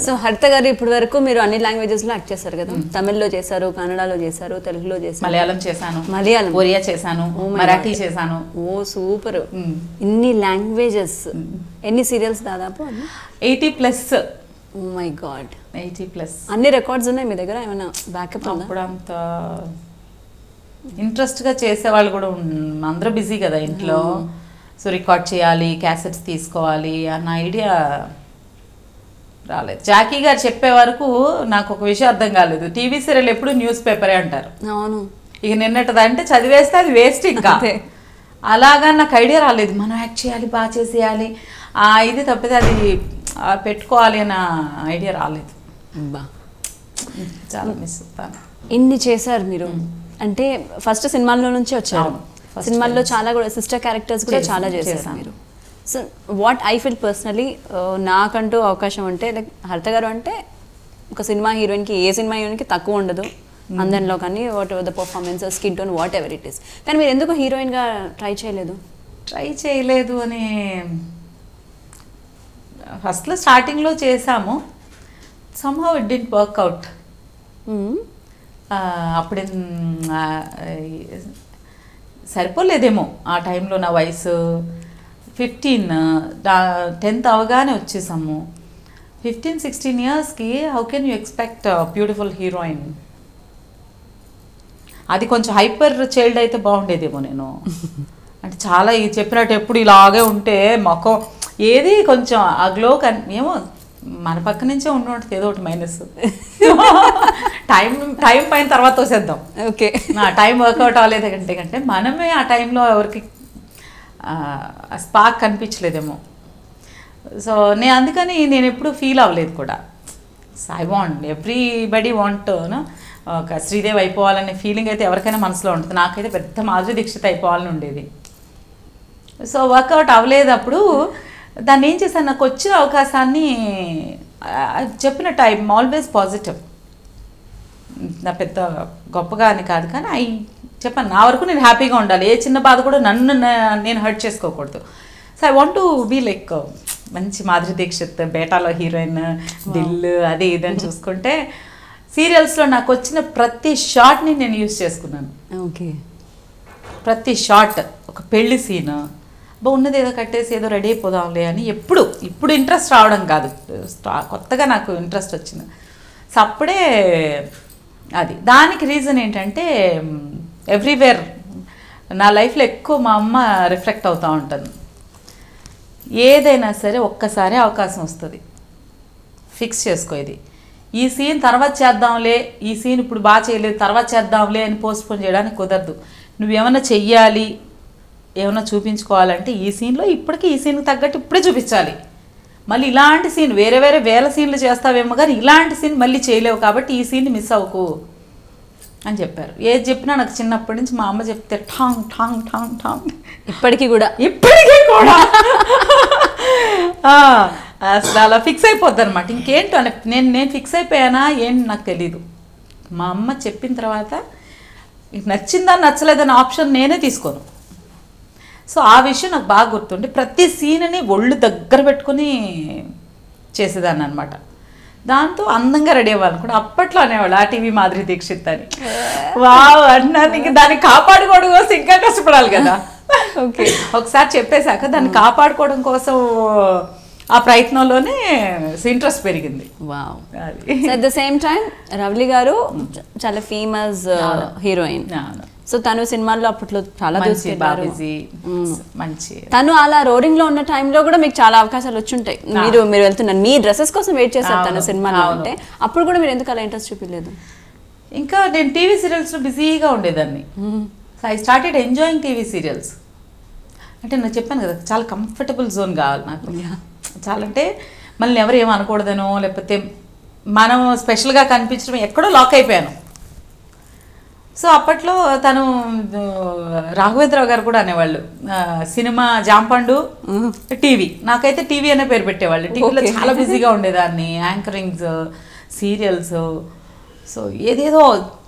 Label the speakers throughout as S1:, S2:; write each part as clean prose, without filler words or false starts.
S1: So హరిత గారు ఇప్పటి వరకు మీరు అన్ని లాంగ్వేజెస్ లో యాక్ట్ చేశారు కదా, తమిళ్లో చేశారు, కన్నడలో చేశారు, తెలుగులో చేశారు,
S2: మలయాళం చేశాను, ఒరియా చేశాను, మరాఠీ చేశాను.
S1: Oh super. ఇన్ని లాంగ్వేజెస్, ఎన్ని సీరియల్స్ దాదాపు?
S2: 80+.
S1: Oh my God,
S2: 80+.
S1: అన్ని రికార్డ్స్ ఉన్నాయి మీ దగ్గర? ఏమైనా బ్యాకప్?
S2: అప్పుడు అంత ఇంట్రెస్ట్గా చేసేవాళ్ళు కూడా అందరూ బిజీ కదా ఇంట్లో. సో రికార్డ్ చేయాలి, క్యాసెట్స్ తీసుకోవాలి అన్న ఐడియా రాలేదు. జాకీ గారు చెప్పే వరకు నాకు ఒక విషయం అర్థం కాలేదు. టీవీ సీరియల్ ఎప్పుడు న్యూస్ పేపరే అంటారు.
S1: అవును.
S2: ఇక నిన్నటిదంటే చదివేస్తే అది వేస్ట్. ఇంకా అలాగా నాకు ఐడియా రాలేదు. మనం యాక్ట్ చేయాలి, బాగా చేసేయాలి, ఇది తప్పితే అది పెట్టుకోవాలి అన్న ఐడియా రాలేదు. చాలా మిస్ అవుతాను.
S1: ఇన్ని చేశారు మీరు, అంటే ఫస్ట్ సినిమాల్లో నుంచి వచ్చారు. సినిమాల్లో చాలా కూడా సిస్టర్ క్యారెక్టర్స్ కూడా చాలా చేశారు మీరు. So what I feel personally, నాకంటూ అవకాశం ఉంటే లైక్ హరిత గారు అంటే ఒక సినిమా హీరోయిన్కి ఏ సినిమా హీరోయిన్కి తక్కువ ఉండదు అందరిలో, కానీ what ever the performances, skin tone, what ever it is. కానీ మీరు ఎందుకు హీరోయిన్గా ట్రై చేయలేదు
S2: అని ఫస్ట్లో స్టార్టింగ్లో చేసాము. Somehow it didn't work out. అప్పుడు సరిపోలేదేమో ఆ టైంలో. నా వయసు 15, 10th అవగానే వచ్చేసాము. 15-16 ఇయర్స్కి how can you expect beautiful heroine? అది కొంచెం హైపర్ చైల్డ్ అయితే బాగుండేదేమో నేను. అంటే చాలా చెప్పినట్టు ఎప్పుడు ఇలాగే ఉంటే మొఖం ఏది కొంచెం ఆ గ్లో ఏమో మన పక్క నుంచే ఉంటుంది, ఏదో ఒకటి మైనస్. టైం పైన తర్వాత వచ్చేద్దాం. ఓకే, టైం వర్కౌట్ అవ్వలేదు కంటే మనమే ఆ టైంలో ఎవరికి స్పార్క్ కనిపించలేదేమో. సో అందుకని నేను ఎప్పుడు ఫీల్ అవ్వలేదు కూడా. ఐ వాంట్ ఎవ్రీబడి వాంట్ ఒక శ్రీదేవి అయిపోవాలనే ఫీలింగ్ అయితే ఎవరికైనా మనసులో ఉంటుంది. నాకైతే పెద్ద మాధురి దీక్షిత్ అయిపోవాలని ఉండేది. సో వర్కౌట్ అవ్వలేదు. అప్పుడు దాన్ని ఏం చేశాను, నాకు వచ్చిన అవకాశాన్ని చెప్పినట్టు ఐ ఆల్వేస్ పాజిటివ్. నా పెద్ద గొప్పగా అని కాదు, కానీ చెప్పాను నా వరకు నేను హ్యాపీగా ఉండాలి. ఏ చిన్న బాధ కూడా నన్ను నేను హర్ట్ చేసుకోకూడదు. So I want to be like మంచి మాధురి దీక్షిత్, బేటాలో హీరోయిన్, దిల్ అది ఇదని చూసుకుంటే సీరియల్స్లో నాకు వచ్చిన ప్రతి షాట్ని నేను యూజ్ చేసుకున్నాను.
S1: ఓకే,
S2: ప్రతి షాట్ ఒక పెళ్లి సీన్ ఉన్నది ఏదో కట్టేసి ఏదో రెడీ అయిపోదాంలే అని ఇప్పుడు ఇంట్రెస్ట్ రావడం కాదు, కొత్తగా నాకు ఇంట్రెస్ట్ వచ్చింది. సో అప్పుడే అది దానికి రీజన్ ఏంటంటే ఎవ్రీవేర్ నా లైఫ్లో ఎక్కువ మా అమ్మ రిఫ్లెక్ట్ అవుతూ ఉంటుంది. ఏదైనా సరే ఒక్కసారి అవకాశం వస్తుంది, ఫిక్స్ చేసుకో. ఈ సీన్ తర్వాత చేద్దాంలే, ఈ సీన్ ఇప్పుడు బాగా చేయలేదు తర్వాత చేద్దాంలే అని పోస్ట్పోన్ చేయడానికి కుదరదు. నువ్వేమన్నా చెయ్యాలి, ఏమన్నా చూపించుకోవాలంటే ఈ సీన్లో ఇప్పటికీ ఈ సీన్కి తగ్గట్టు ఇప్పుడే చూపించాలి. మళ్ళీ ఇలాంటి సీన్ వేరే వేల సీన్లు చేస్తావేమో కానీ ఇలాంటి సీన్ మళ్ళీ చేయలేవు, కాబట్టి ఈ సీన్ మిస్ అవ్వకు అని చెప్పారు. ఏది చెప్పినా నాకు చిన్నప్పటి నుంచి మా అమ్మ చెప్తే ఠాంగ్ ఠాంగ్ ఠాంగ్ ఠాంగ్ ఇప్పటికీ కూడా అసలు అలా ఫిక్స్ అయిపోద్ది అనమాట. ఇంకేంటో అని నేను ఫిక్స్ అయిపోయానా ఏంటి నాకు తెలీదు. మా అమ్మ చెప్పిన తర్వాత నచ్చిందా నచ్చలేదని ఆప్షన్ నేనే తీసుకోను. సో ఆ విషయం నాకు బాగా గుర్తుండి ప్రతి సీన్ని ఒళ్ళు దగ్గర పెట్టుకుని చేసేదాన్ని అనమాట. దాంతో అందంగా రెడీ అవ్వాలి కూడా. అప్పట్లో అనేవాళ్ళు ఆ టీవీ మాధురి దీక్షిత్ అని. వావ్ అన్నాను. ఇంక దాన్ని కాపాడుకోవడం కోసం ఇంకా కష్టపడాలి కదా. ఓకే, ఒకసారి చెప్పేశాక దాన్ని కాపాడుకోవడం కోసం ఆ ప్రయత్నంలోనే ఇంట్రెస్ట్ పెరిగింది.
S1: Wow. At the same time Ravali గారు చాలా ఫేమస్ హీరోయిన్. సో తను సినిమాల్లో అప్పట్లో చాలా
S2: మంచి
S1: తను అలా రోడింగ్ లో ఉన్న టైంలో కూడా మీకు చాలా అవకాశాలు వచ్చుంటాయి. మీరు వెళ్తున్నారు, మీ డ్రెస్సెస్ కోసం వెయిట్ చేశారు తన సినిమాలో అంటే. అప్పుడు కూడా మీరు ఎందుకు అలా ఇంట్రెస్ట్ చూపించలేదు?
S2: ఇంకా నేను టీవీ సీరియల్స్లో బిజీగా ఉండేదాన్ని. So I started enjoying TV serials. అంటే నేను చెప్పాను కదా, చాలా కంఫర్టబుల్ జోన్ కావాలి నాకు. చాలా అంటే మళ్ళీ ఎవరు ఏమనకూడదనో లేకపోతే మనం స్పెషల్గా కనిపించడం ఎక్కడో లాక్ అయిపోయాను. సో అప్పట్లో తను రాఘవేంద్రరావు గారు కూడా అనేవాళ్ళు సినిమా జాంపండు టీవీ. నాకైతే టీవీ అనే పేరు పెట్టేవాళ్ళు. టీవీలో చాలా బిజీగా ఉండేదాన్ని, యాంకరింగ్స్, సీరియల్స్. సో ఏదేదో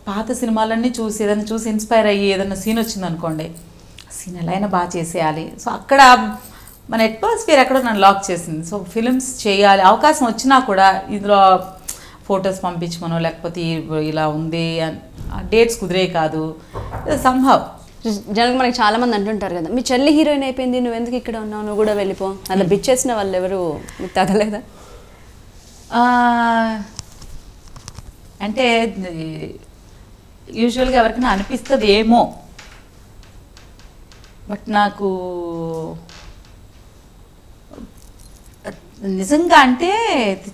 S2: పాత సినిమాలన్నీ చూసి ఏదైనా చూసి ఇన్స్పైర్ అయ్యి ఏదైనా సీన్ వచ్చింది అనుకోండి, సీన్ ఎలా అయినా బాగా చేసేయాలి. సో అక్కడ మన అట్మాస్ఫియర్ ఎక్కడో నన్ను లాక్ చేసింది. సో ఫిలిమ్స్ చేయాలి, అవకాశం వచ్చినా కూడా ఇందులో ఫొటోస్ పంపించమనో లేకపోతే ఇలా ఉంది డేట్స్ కుదిరే కాదు సంభవ్.
S1: జనరల్గా మనకి చాలా మంది అంటుంటారు కదా, మీ చెల్లి హీరోయిన్ అయిపోయింది, నువ్వు ఎందుకు ఇక్కడ ఉన్నావు, నువ్వు కూడా వెళ్ళిపో, అలా బిచ్చేసిన వాళ్ళు ఎవరు మీకు తగలేదా?
S2: అంటే యూజువల్గా ఎవరికైనా అనిపిస్తుంది ఏమో, బట్ నాకు నిజంగా అంటే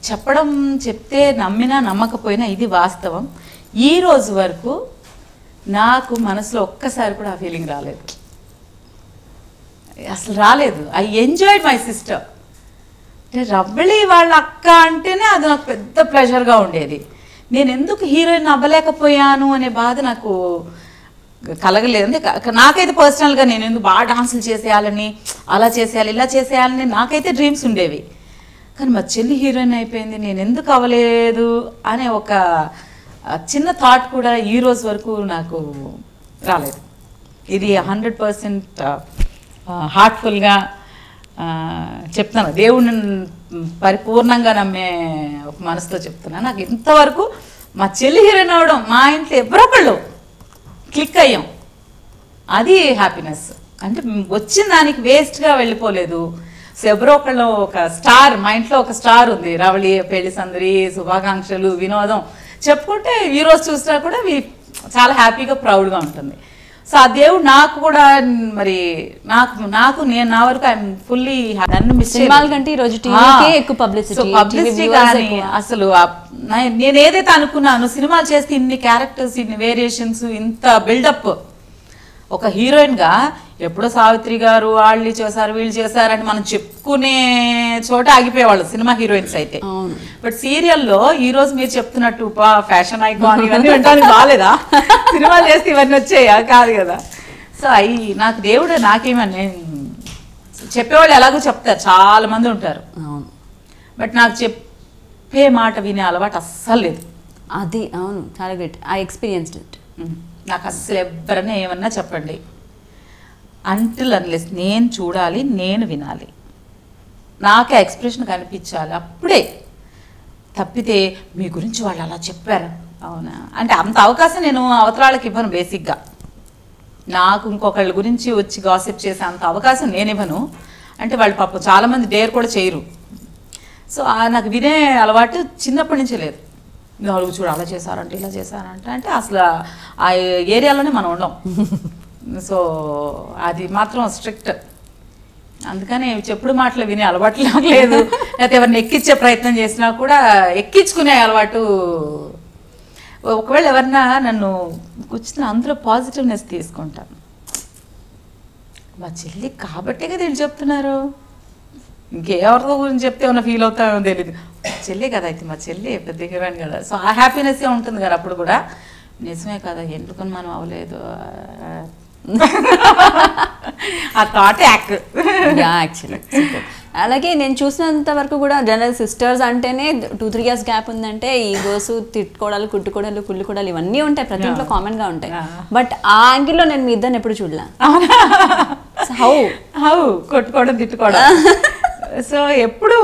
S2: చెప్పడం చెప్తే నమ్మినా నమ్మకపోయినా ఇది వాస్తవం. ఈ రోజు వరకు నాకు మనసులో ఒక్కసారి కూడా ఆ ఫీలింగ్ రాలేదు, అసలు రాలేదు. I enjoyed my sister. అంటే రవ్వళి వాళ్ళ అక్క అంటేనే అది నాకు పెద్ద ప్లెజర్గా ఉండేది. నేను ఎందుకు హీరోయిన్ అవ్వలేకపోయాను అనే బాధ నాకు కలగలేదు. అంటే నాకైతే పర్సనల్గా నేను ఎందుకు బాగా డాన్సులు చేసేయాలని, అలా చేసేయాలి, ఇలా చేసేయాలని నాకైతే డ్రీమ్స్ ఉండేవి. కానీ మా చెల్లి హీరోయిన్ అయిపోయింది, నేను ఎందుకు అవ్వలేదు అనే ఒక చిన్న థాట్ కూడా ఈ రోజు వరకు నాకు రాలేదు. ఇది 100% హార్ట్ఫుల్గా చెప్తాను, దేవుడిని పరిపూర్ణంగా నమ్మే ఒక మనసుతో చెప్తున్నా. నాకు ఇంతవరకు మా చెల్లి హీరోయిన్ అవ్వడం, మా ఇంట్లో ఎవరొకళ్ళు క్లిక్ అయ్యాం, అది హ్యాపీనెస్. అంటే వచ్చిన దానికి వేస్ట్గా వెళ్ళిపోలేదు. సో ఎవరో ఒకళ్ళు ఒక స్టార్, మా ఇంట్లో ఒక స్టార్ ఉంది, రవళి పెళ్లి సందడి, శుభాకాంక్షలు, వినోదం చెప్పుకుంటే ఈరోజు చూసినా కూడా చాలా హ్యాపీగా ప్రౌడ్గా ఉంటుంది. సో ఆ దేవుడు నాకు కూడా మరి నాకు నేను నా వరకు ఐఎమ్ ఫుల్లీ నన్ను మిస్
S1: కంటే ఈరోజు టీవీకే ఎక్కువ పబ్లిసిటీ
S2: కానీ అసలు నేను ఏదైతే అనుకున్నాను సినిమాలు చేస్తే ఇన్ని క్యారెక్టర్స్, ఇన్ని వేరియేషన్స్, ఇంత బిల్డప్ ఒక హీరోయిన్గా ఎప్పుడో సావిత్రి గారు వాళ్ళు చేశారు వీళ్ళు చేశారని మనం చెప్పుకునే చోట ఆగిపోయేవాళ్ళు సినిమా హీరోయిన్స్ అయితే. బట్ సీరియల్లో ఈ రోజు మీరు చెప్తున్నట్టు ఫ్యాషన్ ఐకాన్ ఇవన్నీ వినడానికి బాగాలేదా? సినిమాలు చేస్తే ఇవన్నీ వచ్చాయా? కాదు కదా. సో నాకు దేవుడు నాకేమని చెప్పేవాళ్ళు ఎలాగో చెప్తారు, చాలా మంది ఉంటారు. బట్ నాకు చెప్పే మాట వినే అలవాటు అస్సలు లేదు.
S1: అది అవును, చాలా గ్రేట్. I experienced it.
S2: నాకు అస్సలు ఎవరైనా ఏమన్నా చెప్పండి, అంటిల్ అన్లెస్ నేను చూడాలి, నేను వినాలి, నాకు ఎక్స్ప్రెషన్ కనిపించాలి, అప్పుడే. తప్పితే మీ గురించి వాళ్ళు అలా చెప్పారు అవునా అంటే అంత అవకాశం నేను అవతరాళ్ళకి ఇవ్వను. బేసిక్గా నాకు ఇంకొకళ్ళ గురించి వచ్చి గాసిప్ చేసే అంత అవకాశం నేను ఇవ్వను. అంటే వాళ్ళు పాపం చాలామంది డేర్ కూడా చేయరు. సో నాకు వినే అలవాటు చిన్నప్పటి నుంచే లేదు. వాళ్ళు చూడు అలా చేశారంటే ఇలా చేశారంటే అంటే అసలు ఆ ఏరియాలోనే మనం ఉండం. సో అది మాత్రం స్ట్రిక్ట్. అందుకని చెప్పుడు మాటలు వినే అలవాటు లేదు. లేకపోతే ఎవరిని ఎక్కించే ప్రయత్నం చేసినా కూడా ఎక్కించుకునే అలవాటు. ఒకవేళ ఎవరన్నా నన్ను కూర్చున్న అందులో పాజిటివ్నెస్ తీసుకుంటాను. మా చెల్లి కాబట్టే కదా వీళ్ళు చెప్తున్నారు, ఇంకెవరితో గురించి చెప్తే ఏమన్నా ఫీల్ అవుతామో తెలియదు. చెల్లి కదా అయితే మా చెల్లి పెద్ద హీరోయిన్ కదా. సో ఆ హ్యాపీనెస్ ఉంటుంది కదా అప్పుడు కూడా. నిజమే కదా, ఎందుకని మనం అవ్వలేదు ఆ థాట్
S1: యాక్చువల్లీ. అలాగే నేను చూసినంత వరకు కూడా జనరల్ సిస్టర్స్ అంటేనే 2-3 years గ్యాప్ ఉందంటే ఈ గోసు తిట్టుకోవడాలు, కుట్టుకోవడాలు, కుళ్ళుకోవడాలు ఇవన్నీ ఉంటాయి, ప్రతి ఇంట్లో కామన్ గా ఉంటాయి. బట్ ఆ యాంగిల్లో నేను మీ ఇద్దరిని ఎప్పుడు చూడలే.
S2: హౌ కొట్టుకోవడం, తిట్టుకోవడం. సో ఎప్పుడు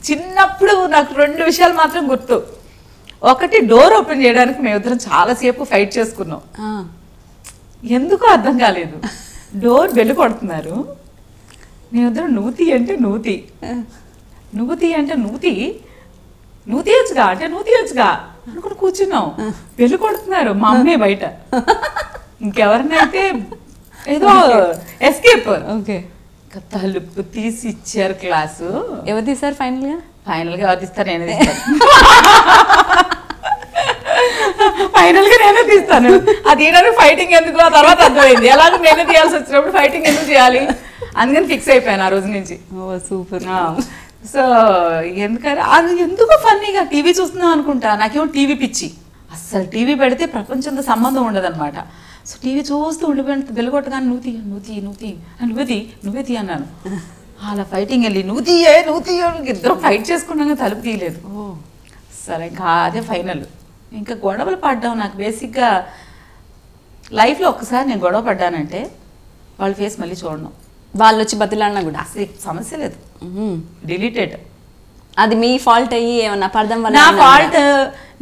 S2: చిన్నప్పుడు నాకు 2 విషయాలు మాత్రం గుర్తు. ఒకటి, డోర్ ఓపెన్ చేయడానికి మేమిద్దరం చాలాసేపు ఫైట్ చేసుకున్నాం. ఎందుకో అర్థం కాలేదు. డోర్ బెల్లు కొడుతున్నారు, మేమిద్దరం నూతి అంటే నూతి, నూతి అంటే నూతి, నూతియొచ్చుగా అంటే నూతియొచ్చుగా అనుకుని కూర్చున్నాం. బెల్లు కొడుతున్నారు, మా అమ్మే బయట. ఇంకెవరినైతే ఏదో ఎస్కేప్.
S1: ఓకే,
S2: తలుపు తీసి ఇచ్చారు క్లాసు.
S1: ఎవరు తీసారు ఫైనల్గా?
S2: ఫైనల్గా ఎవరు తీస్తారు? నేనే తీస్తాను. ఫైనల్గా నేనే తీస్తాను. అది ఏంటంటే ఫైటింగ్ ఎందుకు ఆ తర్వాత అర్థమైంది. ఎలాగో నేనే తీయాల్సి వచ్చినప్పుడు ఫైటింగ్ ఎందుకు చేయాలి అందుకని ఫిక్స్ అయిపోయాను ఆ రోజు నుంచి.
S1: ఓ సూపర్.
S2: సో ఎందుకంటే అది ఎందుకో ఫన్నీగా టీవీ చూస్తున్నాం అనుకుంటా. నాకేమో టీవీ పిచ్చి. అస్సలు టీవీ పెడితే ప్రపంచంతో సంబంధం ఉండదన్నమాట. సో టీవీ చూస్తూ ఉండిపోయిన వెలుగొట్టగానే నూతి నూతి నూతి నువ్వేది నువ్వేది అన్నాను. అలా ఫైటింగ్ వెళ్ళి నూతియే నూతియే ఇద్దరు ఫైట్ చేసుకున్నాక తలుపు తీయలేదు. సరే ఇంకా అదే ఫైనల్. ఇంకా గొడవలు పడ్డాం. నాకు బేసిక్గా లైఫ్లో ఒక్కసారి నేను గొడవ పడ్డానంటే వాళ్ళ ఫేస్ మళ్ళీ చూడను.
S1: వాళ్ళు వచ్చి బతిలాడినా కూడా
S2: అసలు సమస్య లేదు, డిలీటెడ్.
S1: అది మీ ఫాల్ట్ అయ్యి ఏమన్నా అపార్థం వల్ల
S2: నా ఫాల్ట్,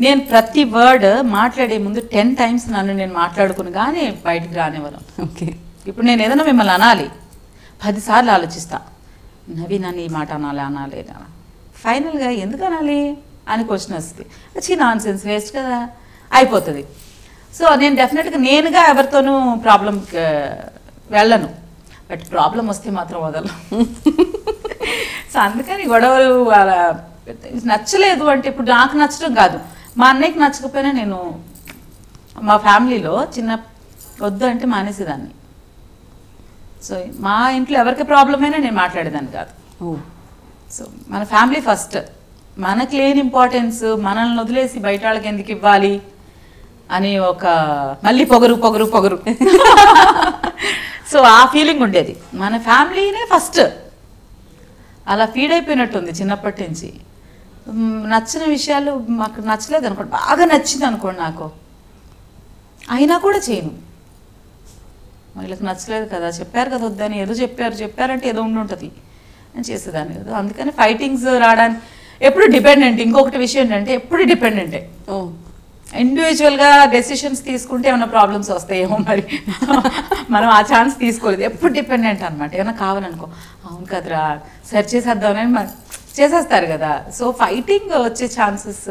S2: నేను ప్రతి వర్డ్ మాట్లాడే ముందు 10 times నన్ను నేను మాట్లాడుకుని కానీ బయటికి రానివ్వను.
S1: ఓకే.
S2: ఇప్పుడు నేను ఏదైనా మిమ్మల్ని అనాలి 10 సార్లు ఆలోచిస్తా, నవి నన్ను ఈ మాట అనాలి ఫైనల్గా ఎందుకు అనాలి అని క్వశ్చన్ వస్తుంది. వచ్చి నాన్ సెన్స్ వేస్ట్ కదా అయిపోతుంది. సో నేను డెఫినెట్గా నేనుగా ఎవరితోనూ ప్రాబ్లంకి వెళ్ళను, బట్ ప్రాబ్లం వస్తే మాత్రం వదలను. సో అందుకని గొడవలు నచ్చలేదు అంటే, ఇప్పుడు నాకు నచ్చడం కాదు, మా అన్నయ్యకి నచ్చకపోయినా నేను మా ఫ్యామిలీలో చిన్న వద్దు అంటే మానేసేదాన్ని. సో మా ఇంట్లో ఎవరికి ప్రాబ్లం అయినా నేను మాట్లాడేదాన్ని కాదు. సో మన ఫ్యామిలీ ఫస్ట్, మనకి లేని ఇంపార్టెన్స్ మనల్ని వదిలేసి బయట వాళ్ళకి ఎందుకు ఇవ్వాలి అని ఒక మళ్ళీ పొగరు. సో ఆ ఫీలింగ్ ఉండేది, మన ఫ్యామిలీనే ఫస్ట్. అలా ఫీడ్ అయిపోయినట్టుంది చిన్నప్పటి నుంచి. నచ్చిన విషయాలు మాకు నచ్చలేదు అనుకోండి, బాగా నచ్చింది అనుకోండి నాకు, అయినా కూడా చేయను. వీళ్ళకి నచ్చలేదు కదా, చెప్పారు కదా వద్దని, ఏదో చెప్పారంటే ఏదో ఉంటుంది అని చేసేదాన్ని కదా. అందుకని ఫైటింగ్స్ రావడానికి ఎప్పుడు డిపెండెంట్. ఇంకొకటి విషయం ఏంటంటే ఎప్పుడు డిపెండెంటే. ఇండివిజువల్గా డెసిషన్స్ తీసుకుంటే ఏమైనా ప్రాబ్లమ్స్ వస్తాయేమో, మరి మనం ఆ ఛాన్స్ తీసుకోలేదు. ఎప్పుడు డిపెండెంట్ అనమాట. ఏమైనా కావాలనుకో, అవును కదరా సెర్చ్ చేసేద్దామని చేసేస్తారు కదా. సో ఫైటింగ్ వచ్చే ఛాన్సెస్,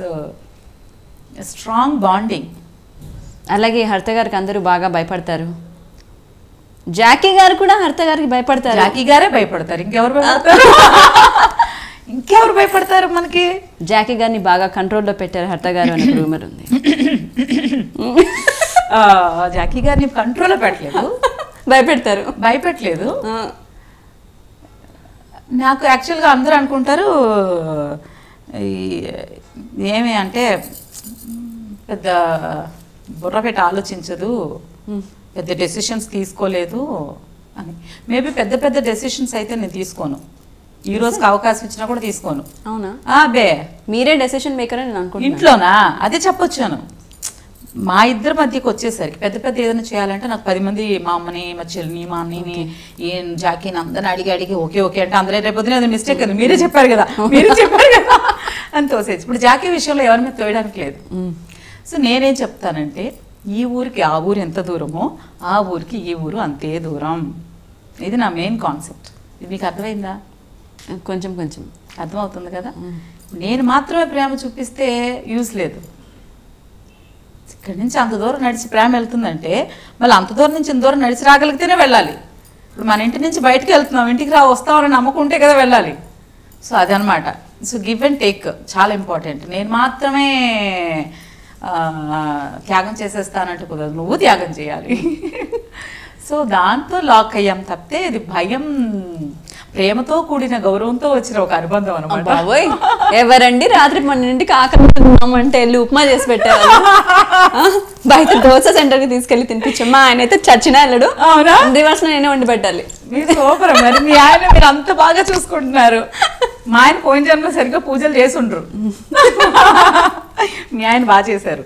S2: స్ట్రాంగ్ బాండింగ్.
S1: అలాగే హర్త గారికి అందరూ బాగా భయపడతారు. జాకీ గారు కూడా హర్త గారికి భయపడతారు.
S2: జాకీ గారే భయపడతారు, ఇంకెవరు భయపడతారు మనకి?
S1: జాకీ గారిని బాగా కంట్రోల్లో పెట్టారు హర్త గారు అనే రూమర్ ఉంది.
S2: జాకీ గారిని కంట్రోల్లో పెట్టలేదు, భయపెట్టలేదు. నాకు యాక్చువల్గా అందరూ అనుకుంటారు ఏమి అంటే పెద్ద బుర్ర పెట్టి ఆలోచించదు, పెద్ద డెసిషన్స్ తీసుకోలేదు అని. మేబీ పెద్ద డెసిషన్స్ అయితే నేను తీసుకోను, ఈ రోజుకి అవకాశం ఇచ్చినా కూడా తీసుకోను.
S1: అవునా?
S2: బే
S1: మీరే డెసిషన్ మేకర్ అని అనుకుంటున్నాను.
S2: ఇంట్లోనా అదే చెప్పొచ్చాను. మా ఇద్దరి మధ్యకి వచ్చేసరికి పెద్ద ఏదైనా చేయాలంటే నాకు 10 మంది, మా అమ్మని, మా చెల్లిని, మా అన్నని, ఏం జాకీని అందరిని అడిగి ఓకే అంటే అందరూ రేపొద్దున అది మిస్టేక్ కదా, మీరే చెప్పారు కదా అని తోసేసి. ఇప్పుడు జాకీ విషయంలో ఎవరి మీద తోయడానికి లేదు. సో నేనేం చెప్తానంటే, ఈ ఊరికి ఆ ఊరు ఎంత దూరమో ఆ ఊరికి ఈ ఊరు అంతే దూరం. ఇది నా మెయిన్ కాన్సెప్ట్. ఇది మీకు అర్థమైందా?
S1: కొంచెం
S2: అర్థమవుతుంది కదా. నేను మాత్రమే ప్రేమ చూపిస్తే యూజ్ లేదు. ఇక్కడి నుంచి అంత దూరం నడిచి ప్రేమ వెళ్తుందంటే మళ్ళీ అంత దూరం నుంచి ఇంత దూరం నడిచి రాగలిగితేనే వెళ్ళాలి. ఇప్పుడు మన ఇంటి నుంచి బయటకు వెళ్తున్నాం, ఇంటికి వస్తామని నమ్మకుంటే కదా వెళ్ళాలి. సో అదనమాట. సో గివ్ అండ్ టేక్ చాలా ఇంపార్టెంట్. నేను మాత్రమే త్యాగం చేసేస్తానంటే కుదరదు, నువ్వు త్యాగం చేయాలి. సో దాంతో లాక్ అయ్యాం తప్పితే ఇది భయం, ప్రేమతో కూడిన గౌరవంతో వచ్చిన ఒక అనుబంధం అనమాట.
S1: ఎవరండి రాత్రి 12ంటికి ఆకలిమంటే వెళ్ళి ఉప్మా చేసి పెట్టారు, బయట దోశ సెంటర్కి తీసుకెళ్ళి తినిపించాం. మా ఆయన అయితే చచ్చినా వెళ్ళడు, రివర్స్ నేనే వండి పెట్టాలి.
S2: మీరు సూపర్. మరి మీ ఆయన మీరు అంత బాగా చూసుకుంటున్నారు. మా ఆయన పోయిన జన్మ సరిగ్గా పూజలు చేసి ఉండరు, మీ ఆయన బాగా చేశారు.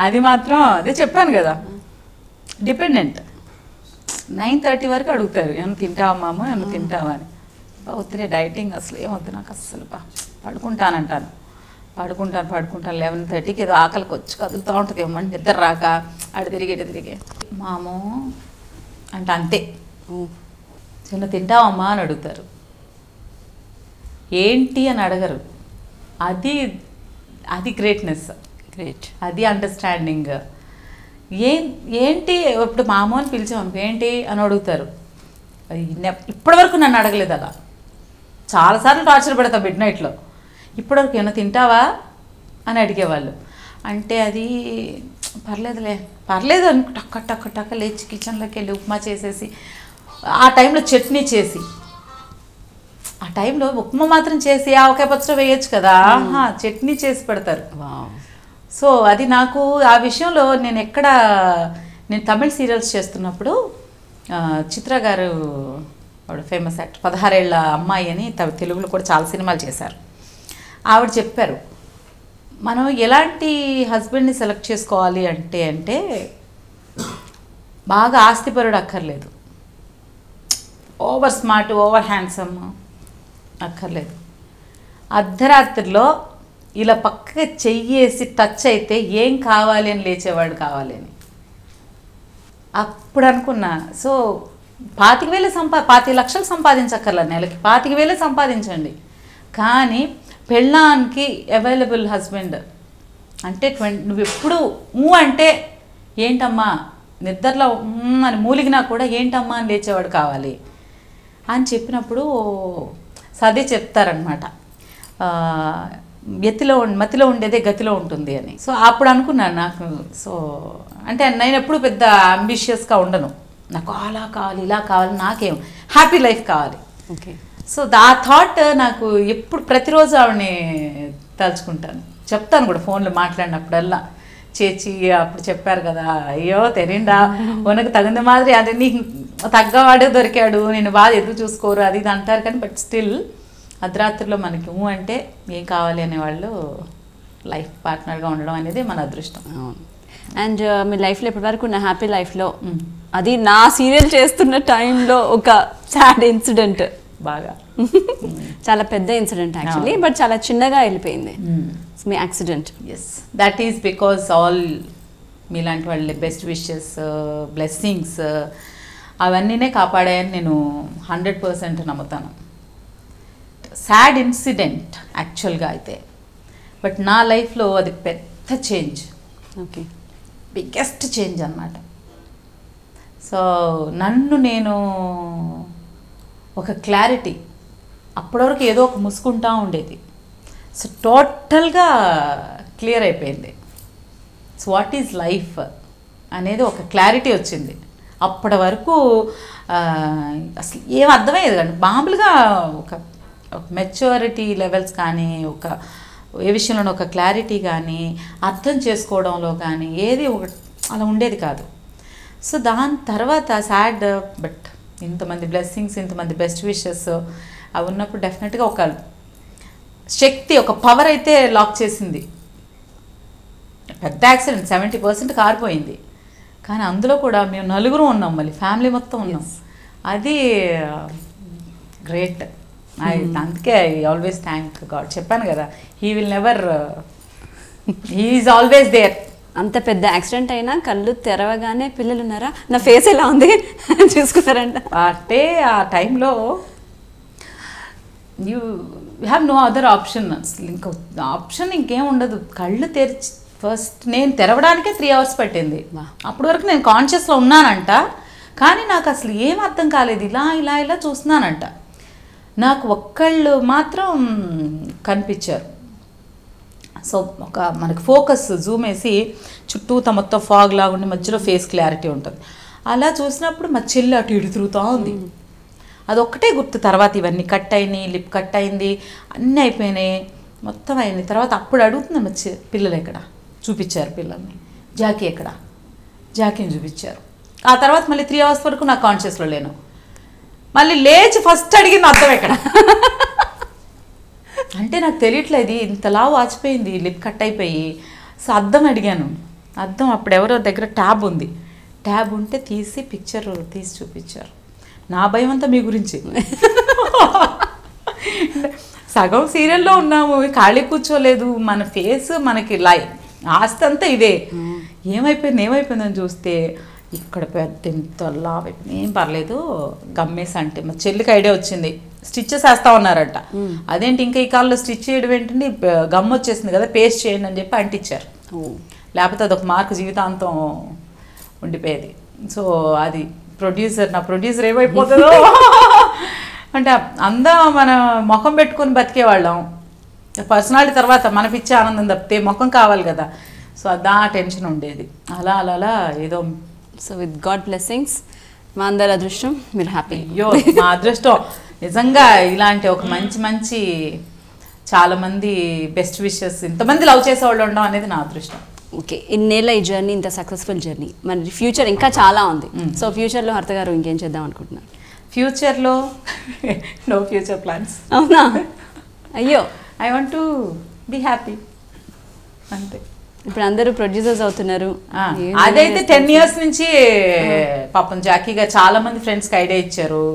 S2: అది మాత్రం అదే చెప్పాను కదా, డిపెండెంట్. 9:30 వరకు అడుగుతారు, ఏమన్నా తింటావా మామ, ఏమన్నా తింటావా అని. వద్దులే డైటింగ్ అసలు ఏమొద్దు నాకు అస్సలు, పడుకుంటానంటాను. పడుకుంటాను 11:30కి ఏదో ఆకలికి వచ్చి కదులుతూ ఉంటుంది, ఏమన్నా నిద్ర రాక అటు తిరిగి మామో అంటే అంతే. చిన్న తింటావమ్మా అని అడుగుతారు, ఏంటి అని అడగరు. అది గ్రేట్నెస్, అది అండర్స్టాండింగ్. ఏంటి ఇప్పుడు మామూ అని పిలిచాం ఏంటి అని అడుగుతారు. ఇప్పటివరకు నన్ను అడగలేదు అలా. చాలాసార్లు టార్చర్ పెడతా మిడ్ నైట్లో. ఇప్పటివరకు ఏమైనా తింటావా అని అడిగేవాళ్ళు. అంటే అది పర్లేదు అని టక్క లేచి కిచెన్లోకి వెళ్ళి ఉప్మా చేసేసి, ఆ టైంలో చట్నీ చేసి, ఆ టైంలో ఉప్మా మాత్రం చేసి ఆవకాయ పచ్చడి వేయచ్చు కదా, చట్నీ చేసి పెడతారు. సో అది నాకు ఆ విషయంలో నేను తమిళ సీరియల్స్ చేస్తున్నప్పుడు చిత్ర గారు, ఆవిడ ఫేమస్ యాక్టర్, 16 ఏళ్ల అమ్మాయి అని తెలుగులో కూడా చాలా సినిమాలు చేశారు. ఆవిడ చెప్పారు, మనం ఎలాంటి హస్బెండ్ని సెలెక్ట్ చేసుకోవాలి అంటే బాగా ఆస్తిపరుడు అక్కర్లేదు, ఓవర్ స్మార్ట్, ఓవర్ హ్యాండ్సమ్ అక్కర్లేదు. అర్ధరాత్రిలో ఇలా పక్కగా చెయ్యేసి టచ్ అయితే ఏం కావాలి అని లేచేవాడు కావాలి అని అప్పుడు అనుకున్నా. సో 25 లక్షలు సంపాదించక్కర్లేదు, నెలకి 25,000 సంపాదించండి, కానీ పెళ్ళానికి అవైలబుల్ హస్బెండ్ అంటే నువ్వు ఎప్పుడు అంటే ఏంటమ్మా నిద్రలో అని మూలిగినా కూడా ఏంటమ్మా అని లేచేవాడు కావాలి అని చెప్పినప్పుడు అదే చెప్తారనమాట, మతిలో ఉండేదే గతిలో ఉంటుంది అని. సో అప్పుడు అనుకున్నాను నాకు, సో అంటే నేను ఎప్పుడు పెద్ద అంబిషియస్గా ఉండను, నాకు అలా కావాలి ఇలా కావాలి, నాకేం హ్యాపీ లైఫ్ కావాలి.
S1: ఓకే.
S2: సో ఆ థాట్ నాకు ఎప్పుడు ప్రతిరోజు ఆవిడని తలుచుకుంటాను, చెప్తాను కూడా ఫోన్లో మాట్లాడినప్పుడల్లా, చేచి అప్పుడు చెప్పారు కదా, అయ్యో తెరిండా ఉనకు తగింది మాదిరి, అది నీకు తగ్గవాడే దొరికాడు, నేను బాగా ఎదురు చూసుకోరు అది ఇది అంటారు, కానీ బట్ స్టిల్ అర్ధరాత్రిలో మనకి అంటే ఏం కావాలి అనేవాళ్ళు లైఫ్ పార్ట్నర్గా ఉండడం అనేది మన అదృష్టం.
S1: అండ్ మీ లైఫ్లో ఇప్పటివరకు ఉన్న హ్యాపీ లైఫ్లో అది నా సీరియల్ చేస్తున్న టైంలో ఒక సాడ్ ఇన్సిడెంట్,
S2: బాగా
S1: చాలా పెద్ద ఇన్సిడెంట్ యాక్చువల్లీ, బట్ చాలా చిన్నగా వెళ్ళిపోయింది మీ accident.
S2: Yes, that is because all మీలాంటి వాళ్ళ బెస్ట్ విషెస్, బ్లెస్సింగ్స్ అవన్నీనే కాపాడాయని నేను 100% నమ్ముతాను. సాడ్ ఇన్సిడెంట్ యాక్చువల్గా అయితే, బట్ నా లైఫ్లో అది పెద్ద చేంజ్,
S1: ఓకే,
S2: బిగ్గెస్ట్ చేంజ్ అన్నమాట. సో నన్ను నేను ఒక క్లారిటీ, అప్పటివరకు ఏదో ఒక ముసుకుంటా ఉండేది, సో టోటల్గా క్లియర్ అయిపోయింది. సో వాట్ ఈజ్ లైఫ్ అనేది ఒక క్లారిటీ వచ్చింది. అప్పటి వరకు అసలు ఏం అర్థమయ్యేది కానీ, మామూలుగా ఒక మెచ్యూరిటీ లెవెల్స్ కానీ, ఒక ఏ విషయంలో ఒక క్లారిటీ కానీ, అర్థం చేసుకోవడంలో కానీ ఏది ఒక అలా ఉండేది కాదు. సో దాని తర్వాత సాడ్, బట్ ఇంతమంది బ్లెస్సింగ్స్, ఇంతమంది బెస్ట్ విషెస్ అవి ఉన్నప్పుడు డెఫినెట్గా ఒక శక్తి, ఒక పవర్ అయితే లాక్ చేసింది. పెద్ద యాక్సిడెంట్ 70% కారిపోయింది, కానీ అందులో కూడా మేము నలుగురు ఉన్నాం, మళ్ళీ ఫ్యామిలీ మొత్తం ఉన్నాం. అది గ్రేట్. అందుకే ఐ ఆల్వేస్ థ్యాంక్ గాడ్. చెప్పాను కదా, he will never, he is always there.
S1: అంత పెద్ద యాక్సిడెంట్ అయినా కళ్ళు తెరవగానే పిల్లలు ఉన్నారా, నా ఫేస్ ఎలా ఉంది చూసుకున్నారంట.
S2: అంటే ఆ టైంలో you have no other option, అసలు ఇంకో ఆప్షన్ ఇంకేం ఉండదు. కళ్ళు తెరిచి ఫస్ట్ నేను తెరవడానికే 3 hours పట్టింది. అప్పటి వరకు నేను కాన్షియస్లో ఉన్నానంట, కానీ నాకు అసలు ఏం అర్థం కాలేదు. ఇలా ఇలా ఇలా చూస్తున్నానంట, నాకు ఒక్కళ్ళు మాత్రం కనిపించారు. సో ఒక మనకి ఫోకస్ జూమ్ వేసి చుట్టూతా మొత్తం ఫాగ్ లాగా ఉండి మధ్యలో ఫేస్ క్లారిటీ ఉంటుంది. అలా చూసినప్పుడు మా చెల్లి అటు ఇటు తిరుగుతూ ఉంది. అదొక్కటే గుర్తు. తర్వాత ఇవన్నీ కట్ అయినాయి, లిప్ కట్ అయింది, అన్నీ అయిపోయినాయి, మొత్తం అయినాయి. తర్వాత అప్పుడు అడుగుతుంది మా పిల్లలు ఎక్కడ, చూపించారు పిల్లల్ని. జాకీ ఎక్కడ, జాకీని చూపించారు. ఆ తర్వాత మళ్ళీ 3 hours వరకు నాకు కాన్షియస్లో లేను. మళ్ళీ లేచి ఫస్ట్ అడిగింది అర్థం ఎక్కడ అంటే నాకు తెలియట్లేదు, ఇంతలా వాచిపోయింది, లిప్ కట్ అయిపోయి. సో అద్దం అడిగాను. అద్దం అప్పుడు ఎవరో దగ్గర ట్యాబ్ ఉంది, ట్యాబ్ ఉంటే తీసి పిక్చర్ తీసి చూపించారు. నా భయం అంతా మీ గురించి. సగం సీరియల్లో ఉన్నాము, ఖాళీ కూర్చోలేదు, మన ఫేస్ మనకి ఆస్తి అంతా ఇదే. ఏమైపోయిందని చూస్తే ఇక్కడ పెద్ద ఇంతలా ఏం పర్లేదు గమ్మేసి అంటే మా చెల్లికి ఐడియా వచ్చింది. స్టిచ్చెస్ వేస్తా ఉన్నారట. అదేంటి ఇంకా ఈ కాలంలో స్టిచ్ చేయడం ఏంటంటే గమ్ వచ్చేసింది కదా, పేస్ట్ చేయండి అని చెప్పి అంటించారు. లేకపోతే అదొక మార్క్ జీవితాంతం ఉండిపోయేది. సో అది నా ప్రొడ్యూసర్ ఏమైపోతుందో అంటే అందా మన ముఖం పెట్టుకొని బతికేవాళ్ళం. పర్సనాలిటీ తర్వాత మన పిచ్చే ఆనందం తప్పితే ముఖం కావాలి కదా. సో అదా టెన్షన్ ఉండేది. అలా అలా అలా ఏదో.
S1: సో విత్ గాడ్ బ్లెస్సింగ్స్ మా అందరి అదృష్టం మీరు హ్యాపీ.
S2: అయ్యో మా అదృష్టం నిజంగా ఇలాంటి ఒక మంచి చాలామంది బెస్ట్ విషెస్, ఇంతమంది లవ్ చేసేవాళ్ళు ఉండడం అనేది నా అదృష్టం.
S1: ఓకే, ఇన్నేళ్ళ ఈ జర్నీ, ఇంత సక్సెస్ఫుల్ జర్నీ, మరి ఫ్యూచర్ ఇంకా చాలా ఉంది. సో ఫ్యూచర్లో హర్త గారు ఇంకేం చేద్దాం అనుకుంటున్నారు?
S2: ఫ్యూచర్లో నో ఫ్యూచర్ ప్లాన్స్.
S1: అవునా? అయ్యో,
S2: I want to be happy అంతే.
S1: ఇప్పుడు అందరూ ప్రొడ్యూసర్స్ అవుతున్నారు.
S2: అదైతే 10 years నుంచి పాపం జాకీగా చాలా మంది ఫ్రెండ్స్కి ఐడియా ఇచ్చారు,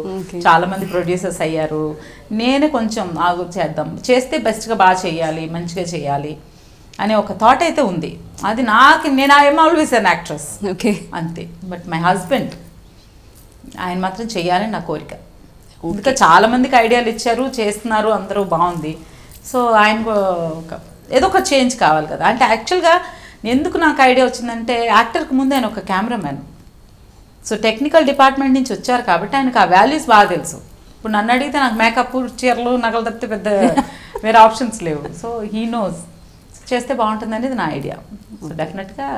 S2: చాలా మంది ప్రొడ్యూసర్స్ అయ్యారు. నేనే కొంచెం ఆగు చేద్దాం, చేస్తే బెస్ట్గా బాగా చేయాలి, మంచిగా చేయాలి అనే ఒక థాట్ అయితే ఉంది. అది నేను I'm always an actress,
S1: okay
S2: అంతే. బట్ మై హస్బెండ్ ఆయన మాత్రం చెయ్యాలని నా కోరిక. ఇంకా చాలా మందికి ఐడియాలు ఇచ్చారు, చేస్తున్నారు, అందరూ బాగుంది. సో ఆయన ఏదో ఒక చేంజ్ కావాలి కదా. అంటే యాక్చువల్గా ఎందుకు నాకు ఐడియా వచ్చిందంటే, యాక్టర్కి ముందు ఆయన ఒక కెమెరామ్యాన్. సో టెక్నికల్ డిపార్ట్మెంట్ నుంచి వచ్చారు కాబట్టి ఆయనకు ఆ వాల్యూస్ బాగా తెలుసు. ఇప్పుడు నన్ను అడిగితే నాకు మేకప్, చీరలు, నగలు తప్పితే పెద్ద వేరే ఆప్షన్స్ లేవు. సో హీ నోస్ చేస్తే బాగుంటుంది అనేది నా ఐడియా. సో డెఫినెట్గా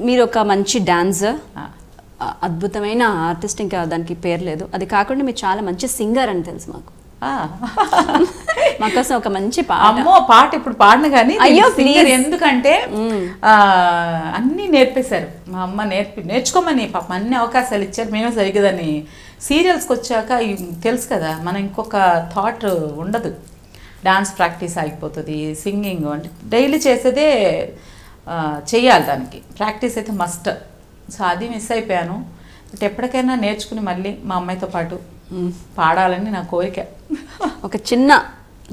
S1: మీరు ఒక మంచి డాన్సర్, అద్భుతమైన ఆర్టిస్ట్, ఇంకా దానికి పేరు లేదు. అది కాకుండా మీరు చాలా మంచి సింగర్ అని తెలుసు మాకు. మాకోసం ఒక మంచి పాట.
S2: అమ్మో, పాట ఇప్పుడు పాడను కానీ సింగర్ ఎందుకంటే అన్నీ నేర్పేశారు మా అమ్మ. నేర్చుకోమని పాపం అన్ని అవకాశాలు ఇచ్చారు. మేమే సరిగదని సీరియల్స్కి వచ్చాక తెలుసు కదా, మనం ఇంకొక థాట్ ఉండదు. డాన్స్ ప్రాక్టీస్ అయిపోతుంది, సింగింగ్ అంటే డైలీ చేసేదే చెయ్యాలి, దానికి ప్రాక్టీస్ అయితే మస్ట్. సో అది మిస్ అయిపోయాను. బట్ ఎప్పటికైనా నేర్చుకుని మళ్ళీ మా అమ్మాయితో పాటు పాడాలని నా కోరిక.
S1: ఒక చిన్న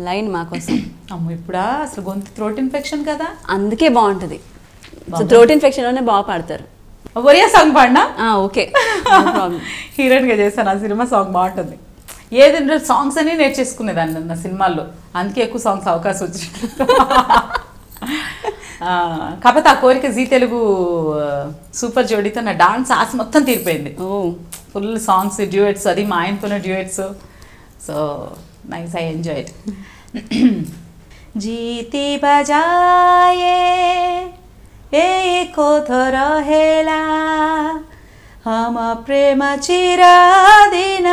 S1: లైన్ మాకోసం.
S2: అమ్మ ఇప్పుడా అసలు గొంతు థ్రోట్ ఇన్ఫెక్షన్ కదా,
S1: అందుకే బాగుంటుంది. సో థ్రోట్ ఇన్ఫెక్షన్లోనే బాగా పాడతారు.
S2: ఒరియా సాంగ్ పాడినా
S1: ఓకే,
S2: హీరోయిన్గా చేశాను. ఆ సినిమా సాంగ్ బాగుంటుంది. ఏదంటే సాంగ్స్ అన్నీ నేర్చేసుకునేదాన్ని నా సినిమాల్లో, అందుకే ఎక్కువ సాంగ్స్ అవకాశం వచ్చింది. కాకపోతే ఆ కోరిక జీ తెలుగు సూపర్ జోడీతో నా డాన్స్ ఆశ మొత్తం తీరిపోయింది. ఫుల్ సాంగ్స్, డ్యూయట్స్, అది మా ఆయనతోనే duets. So nice, I enjoyed. జీతి బజాయే ఏకో రహేలా हम प्रेम चिरादिन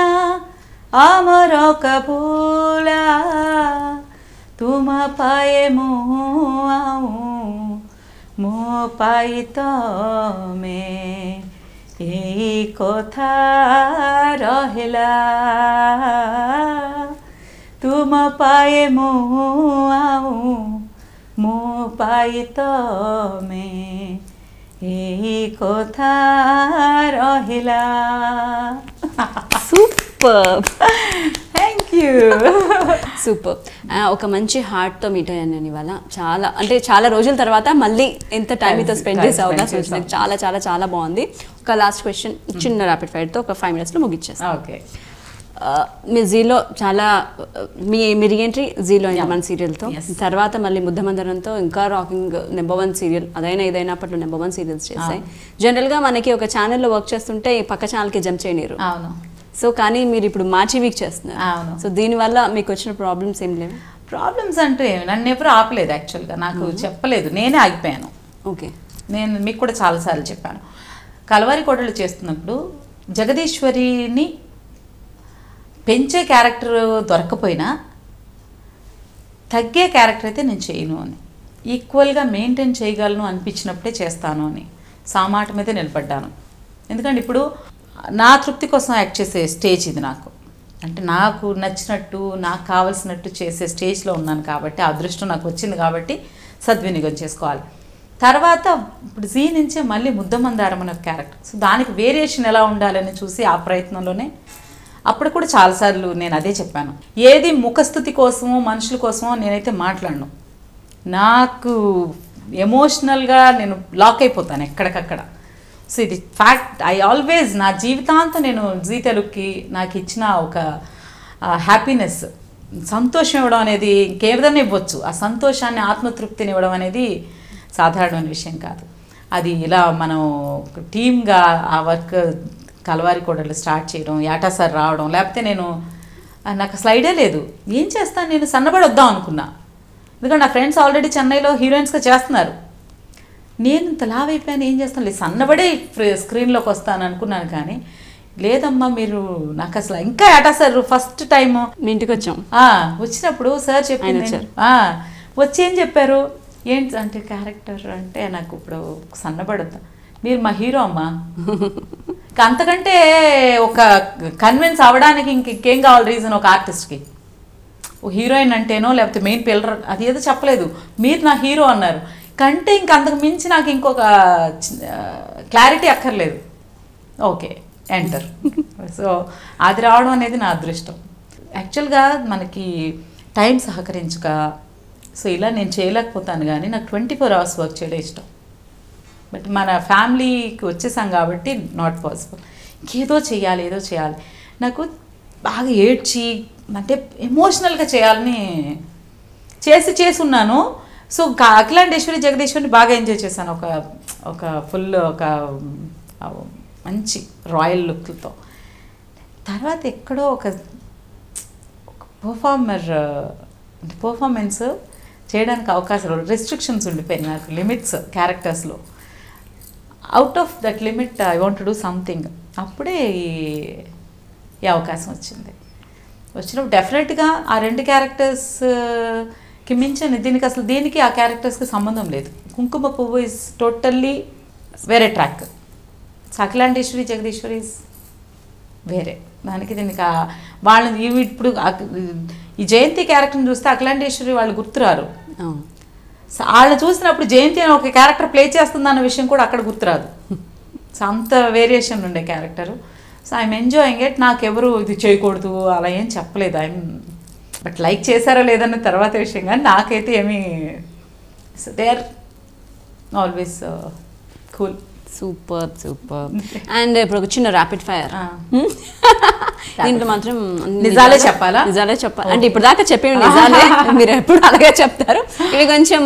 S2: अमर कबूला तुम पाए मो पाई तमे এই কথা রহেলা तुम पाए मो पाई तमे এই কথা রহিলা.
S1: Super,
S2: thank you.
S1: సూపర్. ఒక మంచి హార్ట్తో మీట్ అయ్యాను నేను ఇవాళ. చాలా అంటే చాలా రోజుల తర్వాత మళ్ళీ ఎంత టైం మీతో స్పెండ్ చేసే అవకాశం వచ్చింది. చాలా చాలా చాలా బాగుంది. ఒక లాస్ట్ క్వశ్చన్, చిన్న ర్యాపిడ్ ఫైర్తో ఒక 5 minutesలో ముగిచ్చేస్తాను.
S2: ఓకే.
S1: మీ జీలో చాలా మీ రీఎంట్రీ జీలో అయింది మన సీరియల్తో. తర్వాత మళ్ళీ ముద్దమందరంతో ఇంకా రాకింగ్ నెంబర్ 1 సీరియల్, అదైనా ఇదైనా అప్పట్లో నెంబర్ 1 సీరియల్స్ చేస్తాయి. జనరల్గా మనకి ఒక ఛానల్లో వర్క్ చేస్తుంటే పక్క ఛానల్కి జంప్ చేయలేరు.
S2: అవును.
S1: సో కానీ మీరు ఇప్పుడు మా టీవీకి చేస్తున్నారు.
S2: అవును.
S1: సో దీనివల్ల మీకు వచ్చిన ప్రాబ్లమ్స్ ఏం లేవు?
S2: ప్రాబ్లమ్స్ అంటే నన్ను ఎవరు ఆపలేదు, యాక్చువల్గా నాకు చెప్పలేదు, నేనే ఆగిపోయాను.
S1: ఓకే.
S2: నేను మీకు కూడా చాలాసార్లు చెప్పాను, కలవారి కోటలు చేస్తున్నప్పుడు జగదీశ్వరిని పెంచే క్యారెక్టర్ దొరకపోయినా తగ్గే క్యారెక్టర్ అయితే నేను చేయను అని, ఈక్వల్గా మెయింటైన్ చేయగలను అనిపించినప్పుడే చేస్తాను అని సామాట మీద నిలబడ్డాను. ఎందుకంటే ఇప్పుడు నా తృప్తి కోసం యాక్ట్ చేసే స్టేజ్ ఇది నాకు. అంటే నాకు నచ్చినట్టు, నాకు కావలసినట్టు చేసే స్టేజ్లో ఉన్నాను కాబట్టి, ఆ అదృష్టం నాకు వచ్చింది కాబట్టి సద్వినియోగం చేసుకోవాలి. తర్వాత ఇప్పుడు జీ నుంచే మళ్ళీ ముద్దమందారం అనే క్యారెక్టర్, సో దానికి వేరియేషన్ ఎలా ఉండాలని చూసి ఆ ప్రయత్నంలోనే అప్పుడు కూడా చాలాసార్లు నేను అదే చెప్పాను, ఏది ముఖస్థుతి కోసమో మనుషుల కోసమో నేనైతే మాట్లాడను. నాకు ఎమోషనల్గా నేను లాక్ అయిపోతాను ఎక్కడికక్కడ. సో ఇది ఫ్యాక్ట్. ఐ ఆల్వేస్ నా జీవితాంతం నేను జీ తెలుగుకి నాకు ఇచ్చిన ఒక హ్యాపీనెస్, సంతోషం ఇవ్వడం అనేది ఇంకేదైనా ఇవ్వచ్చు. ఆ సంతోషాన్ని, ఆత్మతృప్తిని ఇవ్వడం అనేది సాధారణమైన విషయం కాదు. అది ఇలా మనం టీమ్గా ఆ వర్క్ కలవారి కోడలు స్టార్ట్ చేయడం, యాటా సార్ రావడం, లేకపోతే నాకు అసలు ఐడియా లేదు ఏం చేస్తాను, నేను సన్నబడి వద్దాం అనుకున్నా. ఎందుకంటే నా ఫ్రెండ్స్ ఆల్రెడీ చెన్నైలో హీరోయిన్స్గా చేస్తున్నారు, నేను ఇంత లావ్ అయిపోయాను, ఏం చేస్తాను, లేదు సన్నబడే స్క్రీన్లోకి వస్తాను అనుకున్నాను. కానీ లేదమ్మా మీరు నాకు అసలు ఇంకా యాటా సార్ ఫస్ట్ టైము
S1: మీ ఇంటికి వచ్చాం,
S2: వచ్చినప్పుడు సార్ చెప్పింది, వచ్చి ఏం చెప్పారు, ఏంటి అంటే క్యారెక్టర్ అంటే నాకు ఇప్పుడు సన్నబడద్దా, మీరు మా హీరో అమ్మా, అంతకంటే ఒక కన్విన్స్ అవ్వడానికి ఇంకేం కావాలి రీజన్ ఒక ఆర్టిస్ట్కి. ఓ హీరోయిన్ అంటేనో లేకపోతే మెయిన్ పిల్లర్ అది ఏదో చెప్పలేదు, మీరు నా హీరో అన్నారు. కంటే ఇంక అంతకు మించి నాకు ఇంకొక క్లారిటీ అక్కర్లేదు. Okay enter. సో అది రావడం అనేది నా అదృష్టం. యాక్చువల్గా మనకి టైం సహకరించక సో ఇలా నేను చేయలేకపోతాను, కానీ నాకు 24 hours వర్క్ చేయడం ఇష్టం. బట్ మన ఫ్యామిలీకి వచ్చేసాం కాబట్టి నాట్ పాసిబుల్. ఏదో చేయాలి నాకు బాగా ఏడ్చి అంటే ఎమోషనల్గా చేయాలని చేసి ఉన్నాను. సో అఖిలాండేశ్వరి జగదీశ్వరిని బాగా ఎంజాయ్ చేశాను. ఒక ఫుల్ ఒక మంచి రాయల్ లుక్తో. తర్వాత ఎక్కడో ఒక పర్ఫార్మెన్స్ చేయడానికి అవకాశాలు రెస్ట్రిక్షన్స్ ఉండిపోయినాయి నాకు, లిమిట్స్ క్యారెక్టర్స్లో. Out of that limit I want to do something. అప్పుడే ఈ అవకాశం వచ్చినప్పుడు డెఫినెట్గా ఆ 2 క్యారెక్టర్స్కి మించిన దీనికి ఆ క్యారెక్టర్స్కి సంబంధం లేదు. కుంకుమ పువ్వు ఈజ్ టోటల్లీ వేరే ట్రాక్. అఖిలాండేశ్వరి జగదీశ్వరి ఈజ్ వేరే. దీనికి వాళ్ళని ఇప్పుడు ఈ జయంతి క్యారెక్టర్ని చూస్తే అఖిలాండేశ్వరి వాళ్ళు గుర్తురారు. వాళ్ళని చూసినప్పుడు జయంతి అని ఒక క్యారెక్టర్ ప్లే చేస్తుందన్న విషయం కూడా అక్కడ గుర్తురాదు. సో అంత వేరియేషన్ ఉండే character. So I'm enjoying it. నాకెవరు ఇది చేయకూడదు అలా ఏం చెప్పలేదు. బట్ లైక్ చేశారో లేదన్న తర్వాత విషయం, కానీ నాకైతే ఏమీ so they are always cool.
S1: Super. And ఇప్పుడు ఒక చిన్న ర్యాపిడ్ ఫైర్. దీంట్లో మాత్రం
S2: నిజాలే చెప్పాలా?
S1: నిజాలే చెప్పాలి అంటే ఇప్పుడు దాకా చెప్పేవి నిజాలే, మీరు ఎప్పుడు అలాగే చెప్తారు. ఇవి కొంచెం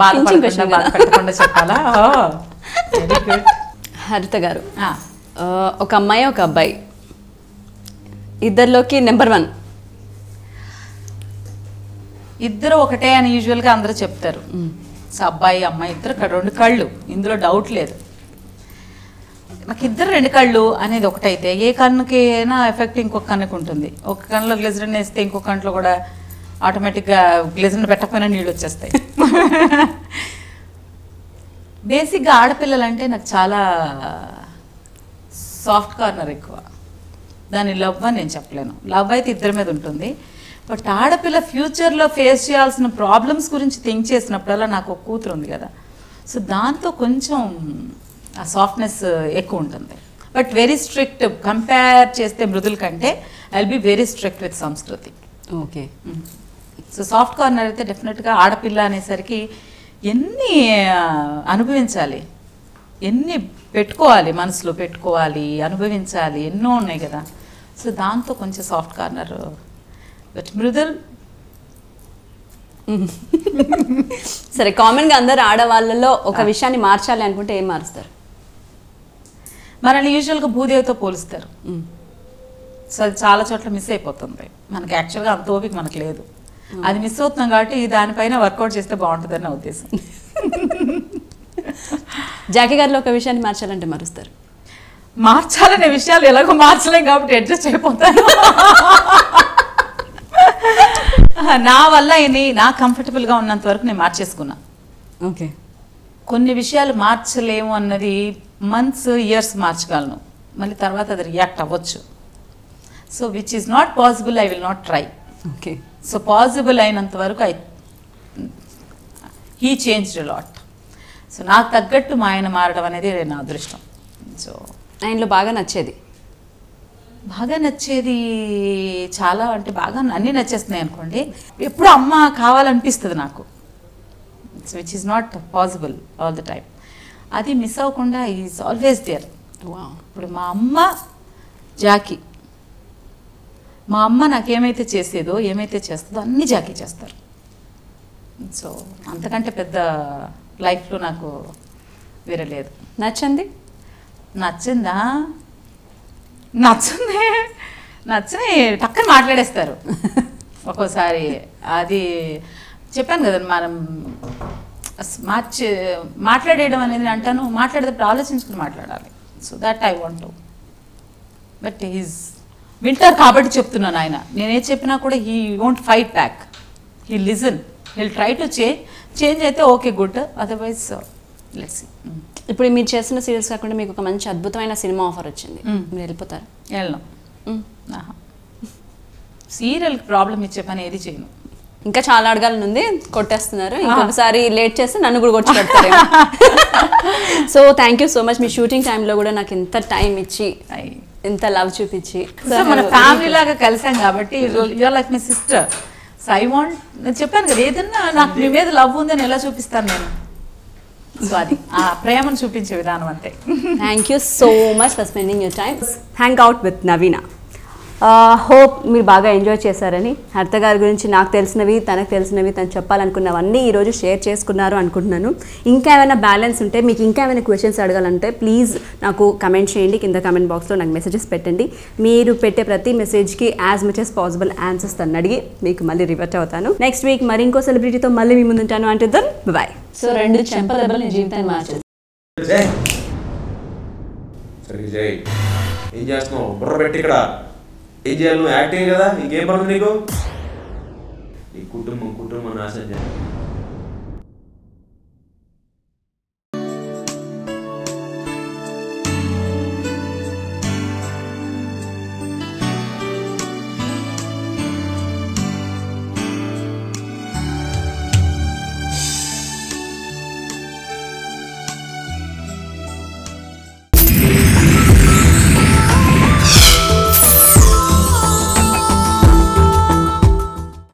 S2: బాధపడకుండా చెప్పాలా?
S1: హరిత గారు, ఒక అమ్మాయి ఒక అబ్బాయి, ఇద్దరిలోకి నెంబర్ 1
S2: ఇద్దరు ఒకటే అని యూజువల్గా అందరూ చెప్తారు. సో అబ్బాయి అమ్మాయి ఇద్దరు 2 కళ్ళు, ఇందులో డౌట్ లేదు. నాకు ఇద్దరు 2 కళ్ళు అనేది ఒకటైతే ఏ కన్నుకైనా ఎఫెక్ట్ ఇంకొక కన్నుకు ఉంటుంది. ఒక కన్నులో గ్లిజరిన్ వేస్తే ఇంకొక కంట్లో కూడా ఆటోమేటిక్గా గ్లిజరిన్ పెట్టకపోయినా నీళ్ళు వచ్చేస్తాయి. బేసిక్గా ఆడపిల్లలు అంటే నాకు చాలా సాఫ్ట్ కార్నర్ ఎక్కువ. దాన్ని లవ్ అని నేను చెప్పలేను. లవ్ అయితే ఇద్దరి మీద ఉంటుంది. బట్ ఆడపిల్ల ఫ్యూచర్లో ఫేస్ చేయాల్సిన ప్రాబ్లమ్స్ గురించి థింక్ చేసినప్పుడల్లా నాకు ఒక కూతురు ఉంది కదా, సో దాంతో కొంచెం ఆ సాఫ్ట్నెస్ ఎక్కువ ఉంటుంది. బట్ వెరీ స్ట్రిక్ట్ కంపేర్ చేస్తే మృదుల కంటే I will be very strict with సంస్కృతి.
S1: ఓకే.
S2: సో సాఫ్ట్ కార్నర్ అయితే డెఫినెట్గా ఆడపిల్ల అనేసరికి ఎన్ని అనుభవించాలి, ఎన్ని పెట్టుకోవాలి, మనసులో పెట్టుకోవాలి, అనుభవించాలి, ఎన్నో ఉన్నాయి కదా. సో దాంతో కొంచెం సాఫ్ట్ కార్నర్. బట్ మృదుల్
S1: సరే, కామన్గా అందరు ఆడవాళ్ళలో ఒక విషయాన్ని మార్చాలి అనుకుంటే ఏం మారుస్తారు?
S2: మనల్ని యూజువల్గా భూదేవితో పోలుస్తారు. సో అది చాలా చోట్ల మిస్ అయిపోతుంది. మనకి యాక్చువల్గా అంత ఓపిక మనకు లేదు. అది మిస్ అవుతున్నాం కాబట్టి దానిపైన వర్కౌట్ చేస్తే బాగుంటుందని నా ఉద్దేశం.
S1: జాకీ గారిలో ఒక విషయాన్ని మార్చాలంటే మారుస్తారు?
S2: మార్చాలనే విషయాలు ఎలాగో మార్చలేం కాబట్టి అడ్జస్ట్ అయిపోతాను. నా వల్ల నా కంఫర్టబుల్గా ఉన్నంత వరకు నేను మార్చేసుకున్నా.
S1: ఓకే.
S2: కొన్ని విషయాలు మార్చలేము అన్నది మంత్స్ ఇయర్స్ మార్చగలను, మళ్ళీ తర్వాత అది రియాక్ట్ అవ్వచ్చు. So which is not possible, I will not try.
S1: Okay.
S2: So possible అయినంత వరకు he changed a lot. So నాకు తగ్గట్టు మా ఆయన మారడం అనేది నా అదృష్టం. సో
S1: ఆయనలో బాగా నచ్చేది
S2: చాలా అంటే బాగా అన్నీ నచ్చేస్తున్నాయి అనుకోండి. ఎప్పుడు అమ్మ కావాలనిపిస్తుంది నాకు, which is not possible all the time. అది మిస్ అవ్వకుండా ఈజ్ ఆల్వేస్ దేర్. ఇప్పుడు మా అమ్మ జాకీ, మా అమ్మ నాకేమైతే చేసేదో ఏమైతే చేస్తుందో అన్నీ జాకీ చేస్తారు. సో అంతకంటే పెద్ద లైఫ్లో నాకు వేరే లేదు.
S1: నచ్చిందా?
S2: నచ్చని పక్కన మాట్లాడేస్తారు ఒక్కోసారి. అది చెప్పాను కదా, మనం మాట్లాడేయడం అనేది అంటాను, మాట్లాడేటప్పుడు ఆలోచించుకుని మాట్లాడాలి. So that I want to. But వింటారు కాబట్టి చెప్తున్నాను. ఆయన నేనే చెప్పినా కూడా he won't fight back, he listen, he'll try to change అయితే okay good, otherwise let's see.
S1: ఇప్పుడు మీరు చేస్తున్న సీరియల్స్ కాకుండా మీకు ఒక మంచి అద్భుతమైన సినిమా ఆఫర్ వచ్చింది, మీరు వెళ్ళిపోతారు?
S2: వెళ్ళను. సీరియల్కి ప్రాబ్లం ఇచ్చే పని ఏది చేయను.
S1: ఇంకా చాలా అడగాలని ఉంది, కొట్టేస్తున్నారు. ఇంకొకసారి లేట్ చేస్తే నన్ను కూడా కొట్టి పెడతారు. So thank you so much. Me shooting టైంలో కూడా నాకు ఎంత టైం ఇచ్చి ఎంత లవ్ చూపించి
S2: మన ఫ్యామిలీ లాగా కలిసాం కాబట్టి you are like my sister. So I want, నేను చెప్పాను కదా ఏదన్నా నాకు మీ మీద లవ్ ఉందని ఎలా చూపిస్తాను నేను. సో అది ఆ ప్రేమను చూపించే విధానం అంతే.
S1: Thank you so much for spending your time. Hang out with Naveena. Hope మీరు బాగా ఎంజాయ్ చేశారని. హరిత గారి గురించి నాకు తెలిసినవి, తనకు తెలిసినవి, తను చెప్పాలనుకున్నవన్నీ ఈరోజు షేర్ చేసుకున్నారు అనుకుంటున్నాను. ఇంకా ఏమైనా బ్యాలెన్స్ ఉంటే, మీకు ఇంకా ఏమైనా క్వశ్చన్స్ అడగాలంటే ప్లీజ్ నాకు కమెంట్ చేయండి. కింద కమెంట్ బాక్స్లో నాకు మెసేజెస్ పెట్టండి. మీరు పెట్టే ప్రతి మెసేజ్కి as much as possible answers తను అడిగి మీకు మళ్ళీ రివర్ట్ అవుతాను. నెక్స్ట్ వీక్ మరి ఇంకో సెలబ్రిటీతో మళ్ళీ మీ ముందుంటాను. అంటే బాయ్. సో 2 చెంపదెబ్బలు నీ జీవితాన్ని మార్చేది.
S3: ఏం చేస్తున్నావు? బుర్ర పెట్టి ఇక్కడ ఏం చేయాలి? నువ్వు యాక్టింగ్ కదా, ఇంకేం పడుతుంది నీకు? ఈ కుటుంబం నాశనం చేయాలి.